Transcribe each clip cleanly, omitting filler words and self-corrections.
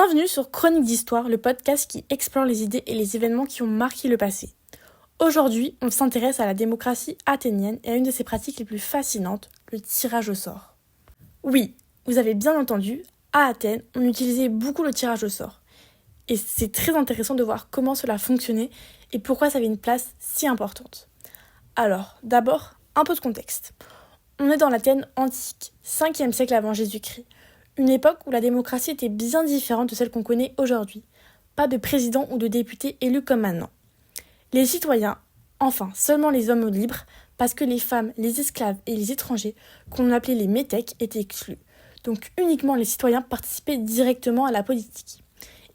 Bienvenue sur Chronique d'Histoire, le podcast qui explore les idées et les événements qui ont marqué le passé. Aujourd'hui, on s'intéresse à la démocratie athénienne et à une de ses pratiques les plus fascinantes, le tirage au sort. Oui, vous avez bien entendu, à Athènes, on utilisait beaucoup le tirage au sort. Et c'est très intéressant de voir comment cela fonctionnait et pourquoi ça avait une place si importante. Alors, d'abord, un peu de contexte. On est dans l'Athènes antique, 5e siècle avant Jésus-Christ. Une époque où la démocratie était bien différente de celle qu'on connaît aujourd'hui. Pas de président ou de député élus comme maintenant. Les citoyens, enfin seulement les hommes libres, parce que les femmes, les esclaves et les étrangers, qu'on appelait les métèques, étaient exclus. Donc uniquement les citoyens participaient directement à la politique.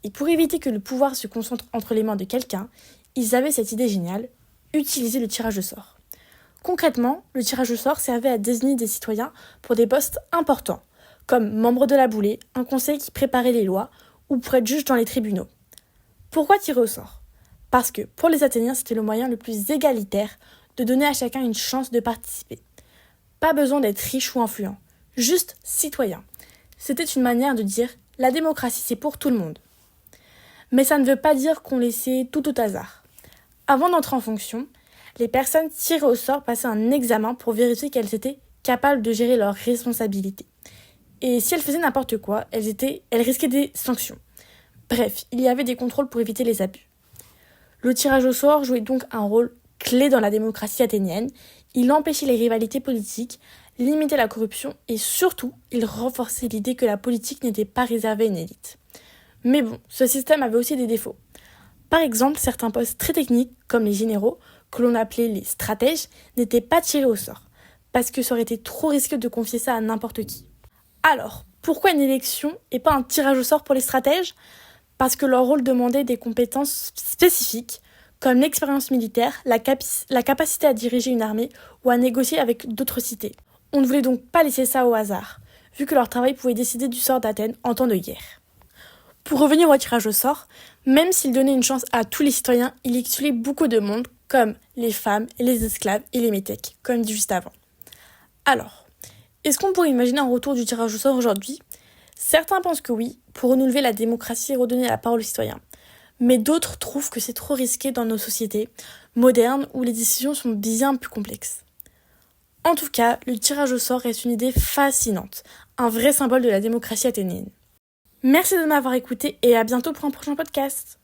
Et pour éviter que le pouvoir se concentre entre les mains de quelqu'un, ils avaient cette idée géniale, utiliser le tirage au sort. Concrètement, le tirage au sort servait à désigner des citoyens pour des postes importants, comme membre de la Boulée, un conseil qui préparait les lois, ou pour être juge dans les tribunaux. Pourquoi tirer au sort ? Parce que pour les Athéniens, c'était le moyen le plus égalitaire de donner à chacun une chance de participer. Pas besoin d'être riche ou influent, juste citoyen. C'était une manière de dire « la démocratie c'est pour tout le monde ». Mais ça ne veut pas dire qu'on laissait tout au hasard. Avant d'entrer en fonction, les personnes tirées au sort passaient un examen pour vérifier qu'elles étaient capables de gérer leurs responsabilités. Et si elles faisaient n'importe quoi, elles risquaient des sanctions. Bref, il y avait des contrôles pour éviter les abus. Le tirage au sort jouait donc un rôle clé dans la démocratie athénienne. Il empêchait les rivalités politiques, limitait la corruption et surtout, il renforçait l'idée que la politique n'était pas réservée à une élite. Mais bon, ce système avait aussi des défauts. Par exemple, certains postes très techniques, comme les généraux, que l'on appelait les stratèges, n'étaient pas tirés au sort, parce que ça aurait été trop risqué de confier ça à n'importe qui. Alors, pourquoi une élection et pas un tirage au sort pour les stratèges ? Parce que leur rôle demandait des compétences spécifiques, comme l'expérience militaire, la capacité à diriger une armée ou à négocier avec d'autres cités. On ne voulait donc pas laisser ça au hasard, vu que leur travail pouvait décider du sort d'Athènes en temps de guerre. Pour revenir au tirage au sort, même s'il donnait une chance à tous les citoyens, il excluait beaucoup de monde, comme les femmes, les esclaves et les métèques, comme dit juste avant. Alors, est-ce qu'on pourrait imaginer un retour du tirage au sort aujourd'hui ? Certains pensent que oui, pour renouveler la démocratie et redonner la parole aux citoyens. Mais d'autres trouvent que c'est trop risqué dans nos sociétés modernes où les décisions sont bien plus complexes. En tout cas, le tirage au sort reste une idée fascinante, un vrai symbole de la démocratie athénienne. Merci de m'avoir écouté et à bientôt pour un prochain podcast.